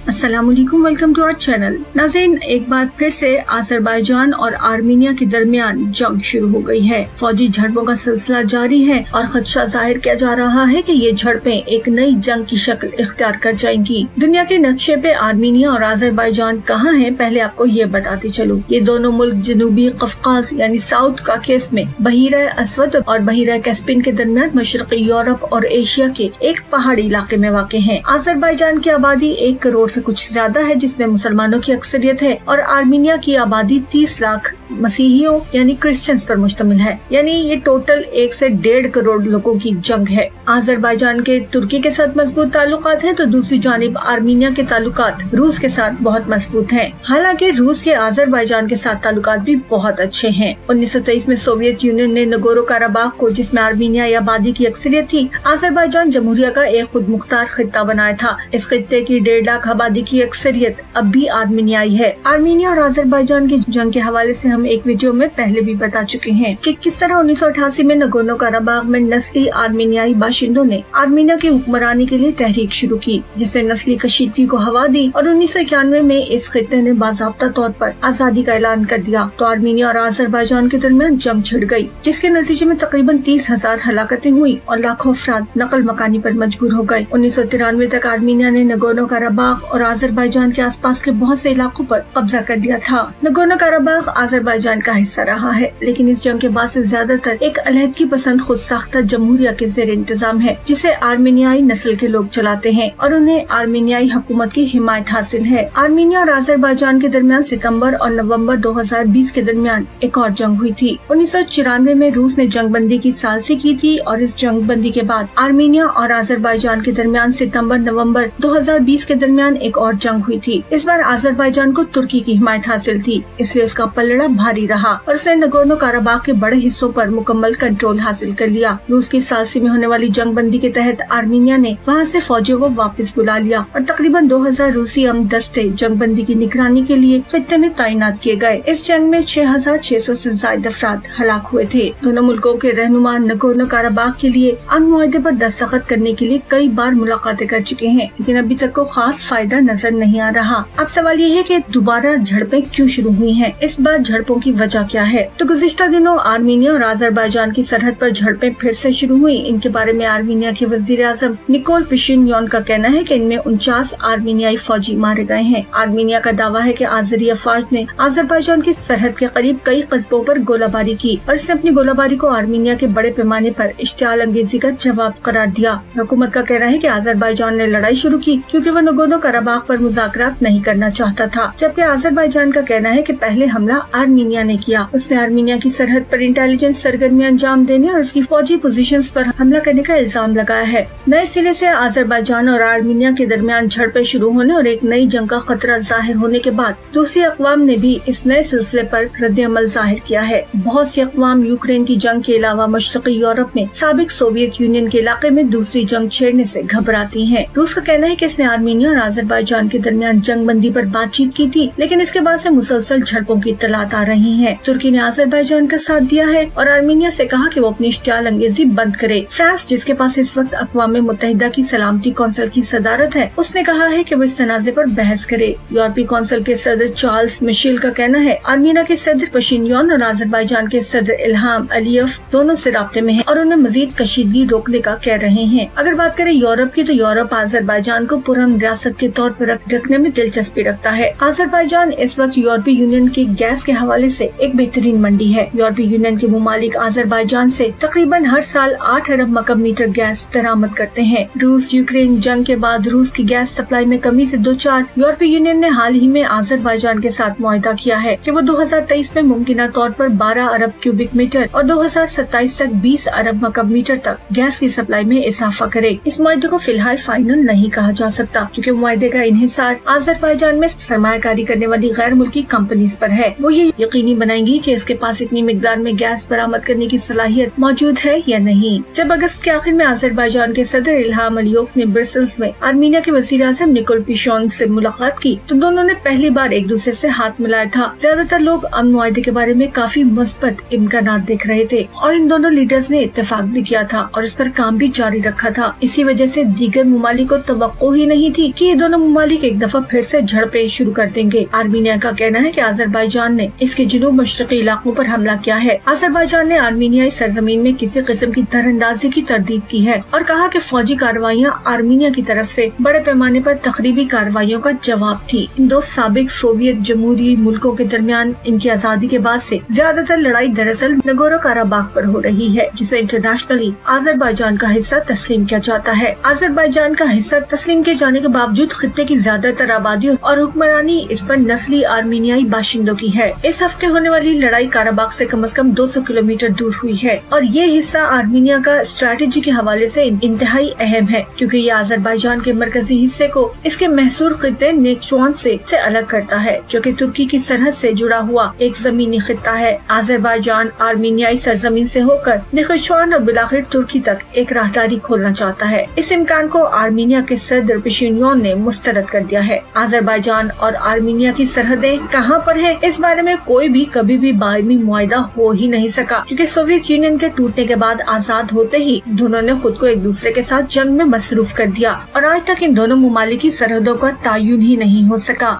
अस्सलाम वालेकुम, welcome to our channel. नाज़रीन, एक बार फिर से अज़रबैजान और आर्मीनिया के दरमियान जंग शुरू हो गई है। फौजी झड़पों का सिलसिला जारी है और खदशा जाहिर किया जा रहा है कि ये झड़पें एक नई जंग की शक्ल इख्तियार कर जाएंगी। दुनिया के नक्शे पे आर्मीनिया और अज़रबैजान कहाँ हैं, पहले आपको ये बताती चलूं। ये दोनों मुल्क जनूबी कफकाज यानी साउथ काकेस में बहीरा असवद और बहीरा कैस्पियन के दरमियान मशरक़ी यूरोप और एशिया के एक पहाड़ी इलाके में वाक़ हैं। अज़रबैजान की आबादी 1 करोड़ से कुछ ज्यादा है, जिसमें मुसलमानों की अक्सरियत है, और आर्मीनिया की आबादी 30 लाख मसीहियों यानी क्रिश्चियंस पर मुश्तमिल है। यानी ये टोटल 1 से 1.5 करोड़ लोगों की जंग है। अज़रबैजान के तुर्की के साथ मजबूत ताल्लुकात हैं, तो दूसरी जानिब आर्मीनिया के ताल्लुकात रूस के साथ बहुत मजबूत हैं। हालांकि रूस के अज़रबैजान के साथ ताल्लुकात भी बहुत अच्छे हैं। 1923 में सोवियत यूनियन ने नगोरो काराबाख को, जिसमें आर्मीनिया आबादी की अक्सरियत थी, अज़रबैजान जमहूरिया का एक खुद मुख्तार खित्ता बनाया था। इस खित्ते की 1.5 लाख आबादी की अक्सरियत अब भी आर्मीनियाई है। आर्मीनिया और अज़रबैजान की जंग के हवाले से हम एक वीडियो में पहले भी बता चुके हैं कि किस तरह 1988 में नगोर्नो काराबाख में नस्ली आर्मीनियाई बाशिंदों ने आर्मीनिया की हुक्मरानी के लिए तहरीक शुरू की, जिससे नस्ली कशीदगी को हवा दी और 1991 में इस खित्ते ने बाज़ाब्ता तौर पर आजादी का ऐलान कर दिया। तो आर्मीनिया और अज़रबैजान के दरमियान जंग छिड़ गई, जिसके नतीजे में तकरीबन 30,000 हलाकतें हुई और लाखों अफराद नकल मकानी पर मजबूर हो गए। 1993 तक आर्मीनिया ने नगोर्नो काराबाख और अज़रबैजान के आसपास के बहुत से इलाकों पर कब्जा कर लिया था। नगोर्नो काराबाख अज़रबैजान का हिस्सा रहा है, लेकिन इस जंग के बाद से ज्यादातर एक अलहदगी पसंद खुद साख्ता जमहूरिया के ज़ेर इंतजाम है, जिसे आर्मीनियाई नस्ल के लोग चलाते हैं और उन्हें आर्मीनियाई हुकूमत की हिमायत हासिल है। आर्मीनिया और अज़रबैजान के दरमियान सितंबर और नवंबर 2020 के दरमियान एक और जंग हुई थी। 1994 में रूस ने जंग बंदी की सालसी की थी और इस जंग बंदी के बाद आर्मीनिया और अज़रबैजान के दरमियान सितंबर नवंबर 2020 के दरमियान एक और जंग हुई थी। इस बार अज़रबैजान को तुर्की की हिमायत हासिल थी, इसलिए उसका पलड़ा भारी रहा और उसने नगोर्नो काराबाख के बड़े हिस्सों पर मुकम्मल कंट्रोल हासिल कर लिया। रूस की सालसी में होने वाली जंग बंदी के तहत आर्मीनिया ने वहाँ से फौजियों को वापस बुला लिया और तकरीबन 2000 रूसी अमन दस्ते जंग बंदी की निगरानी के लिए खित्ते में तैनात किए गए। इस जंग में 6600 से ज्यादा अफराद हलाक हुए थे। दोनों मुल्कों के रहनुमा नगोर्नो काराबाख के लिए अमन मुआहदे पर दस्तखत करने के लिए कई बार मुलाकातें कर चुके हैं, लेकिन अभी तक को खास फायदा नजर नहीं आ रहा। अब सवाल ये है कि दोबारा झड़पें क्यों शुरू हुई हैं? इस बार झड़पों की वजह क्या है? तो गुज़िश्ता दिनों आर्मीनिया और अज़रबैजान की सरहद पर झड़पें फिर से शुरू हुई। इनके बारे में आर्मीनिया के वज़ीर आज़म निकोल पाशिन्यान का कहना है कि इनमें 49 आर्मीनियाई फौजी मारे गए हैं। आर्मीनिया का दावा है कि आज़री अफवाज ने अज़रबैजान की सरहद के करीब कई कस्बों पर गोलाबारी की और इसने अपनी गोलाबारी को आर्मीनिया के बड़े पैमाने पर इश्तिआल अंगेजी का जवाब करार दिया। हुकूमत का कहना है कि अज़रबैजान ने लड़ाई शुरू की क्योंकि वह नगोर्नो काराबाख पर मुज़ाकरात नहीं करना चाहता था, जबकि अज़रबैजान का कहना है कि पहले हमला आर्मीनिया ने किया। उसने आर्मीनिया की सरहद पर इंटेलिजेंस सरगर्मियां अंजाम देने और उसकी फौजी पोजीशंस पर हमला करने का इल्जाम लगाया है। नए सिरे से अज़रबैजान और आर्मीनिया के दरमियान झड़पें शुरू होने और एक नई जंग का खतरा जाहिर होने के बाद दूसरी अक़वाम ने भी इस नए सिलसिले पर रद्द-ए-अमल जाहिर किया है। बहुत सी अक़वाम यूक्रेन की जंग के अलावा मशरक़ी यूरोप में साबिक सोवियत यूनियन के इलाके में दूसरी जंग छेड़ने से घबराती हैं। रूस का कहना है कि इसने आर्मीनिया और अज़रबैजान के दरमियान जंग बंदी पर बातचीत की थी, लेकिन इसके बाद से मुसलसल झड़पों की इत्तलात आ रही हैं। तुर्की ने अज़रबैजान का साथ दिया है और आर्मीनिया से कहा कि वो अपनी इश्तिआल अंगेजी बंद करे। फ्रांस, जिसके पास इस वक्त अक़वाम मुत्तहिदा की सलामती कौंसिल की सदारत है, उसने कहा है कि वो इस तनाज़े पर बहस करे। यूरोपीय कौंसिल के सदर चार्ल्स मिशेल का कहना है आर्मीनिया के सदर पाशिन्यान और अज़रबैजान के सदर इल्हाम अलियव दोनों से राब्ते में हैं और उन्हें मजीद कशीदगी रोकने का कह रहे हैं। अगर बात करें यूरोप की, तो यूरोप अज़रबैजान को पुरअमन रियासत के तौर पर रखने में दिलचस्पी रखता है। अज़रबैजान इस वक्त यूरोपीय यूनियन की गैस के हवाले से एक बेहतरीन मंडी है। यूरोपीय यूनियन के मुमालिक अज़रबैजान से तकरीबन हर साल 8 अरब मकब मीटर गैस दरामद करते हैं। रूस यूक्रेन जंग के बाद रूस की गैस सप्लाई में कमी से दो चार यूरोपीय यूनियन ने हाल ही में अज़रबैजान के साथ मुआहदा किया है कि वो 2023 में मुमकिना तौर पर 12 अरब क्यूबिक मीटर और 2027 तक 20 अरब मकब मीटर तक गैस की सप्लाई में इजाफा करे। इस मुआहदे को फिलहाल फाइनल नहीं कहा जा सकता, क्योंकि मुआहदे का इन्हिसार अज़रबैजान में सरमायाकारी करने वाली गैर मुल्की कंपनीज पर है। वो ये यकीनी बनाएंगी कि इसके पास इतनी मिकदार में गैस बरामद करने की सलाहियत मौजूद है या नहीं। जब अगस्त के आखिर में अजरबैजान के सदर इल्हाम अलियोव ने ब्रसेल्स में आर्मीनिया के वज़ीर-ए-आज़म निकोल पिशोन से मुलाकात की तो दोनों ने पहली बार एक दूसरे से हाथ मिलाया था। ज्यादातर लोग अमन मुआहदे के बारे में काफी मुस्बत इम्कानात देख रहे थे और इन दोनों लीडर्स ने इत्तेफाक भी किया था और इस पर काम भी जारी रखा था। इसी वजह से दीगर ममालिक को तवक्को ही नहीं थी कि ये दोनों ममालिक एक दफा फिर से झड़पें शुरू कर देंगे। आर्मीनिया का कहना है कि अजरबैजान ने इसके जनूब मशरकी इलाकों पर हमला किया है। अजरबैजान ने आर्मीनियाई सरजमीन में किसी किस्म की दरअंदाजी की तरदीद की है और कहा कि फौजी कार्रवाइयां आर्मीनिया की तरफ से बड़े पैमाने पर तकरीबी कार्रवाइयों का जवाब थी। इन दो साबिक सोवियत जमहूरी मुल्कों के दरमियान इनकी आजादी के बाद से ज्यादातर लड़ाई दरअसल नगोरो काराबाख पर हो रही है, जिसे इंटरनेशनली अजरबैजान का हिस्सा तस्लीम किया जाता है। अजरबैजान का हिस्सा तस्लीम किए जाने के बावजूद खित्ते की ज्यादातर आबादी और हुक्मरानी इस पर नस्ली आर्मीनियाई बाशिंदों की है। इस हफ्ते होने वाली लड़ाई काराबाख से कम 200 किलोमीटर दूर हुई है और ये हिस्सा आर्मीनिया का स्ट्रैटेजी के हवाले से इंतहाई अहम है, क्योंकि ये अजरबैजान के मरकजी हिस्से को इसके महसूर खित्ते नेक्चुआन से अलग करता है, जो कि तुर्की की सरहद से जुड़ा हुआ एक जमीनी खित्ता है। अजरबैजान आर्मीनियाई सरजमीन से होकर नेक्चुआन और बिलाखिर तुर्की तक एक राहदारी खोलना चाहता है। इस इम्कान को आर्मीनिया के सदर पिशिन्योन ने मुस्तरद कर दिया है। अजरबैजान और आर्मीनिया की सरहदें कहाँ पर है, इस बारे में कोई भी कभी भी बायमी मुआहदा हो ही नहीं सका, क्योंकि सोवियत यूनियन के टूटने के बाद आजाद होते ही दोनों ने खुद को एक दूसरे के साथ जंग में मसरूफ कर दिया और आज तक इन दोनों ममालिक की सरहदों का तायुन ही नहीं हो सका।